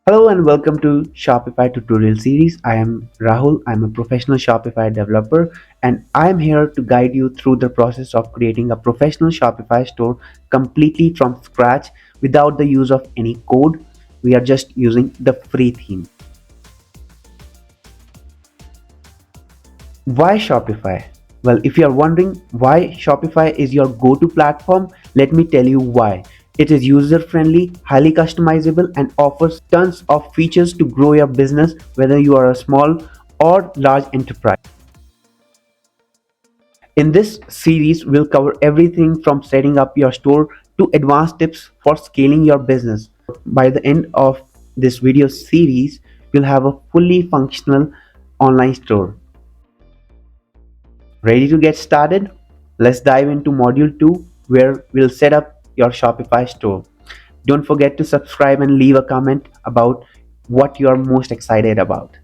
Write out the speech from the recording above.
Hello and welcome to Shopify tutorial series. I am Rahul. I'm a professional Shopify developer and I'm here to guide you through the process of creating a professional Shopify store completely from scratch without the use of any code. We are just using the free theme. Why Shopify? Well, if you are wondering why Shopify is your go-to platform, let me tell you why. It is user-friendly, highly customizable, and offers tons of features to grow your business whether you are a small or large enterprise. In this series, we'll cover everything from setting up your store to advanced tips for scaling your business. By the end of this video series, you'll have a fully functional online store. Ready to get started? Let's dive into module 2 where we'll set up your Shopify store. Don't forget to subscribe and leave a comment about what you're most excited about.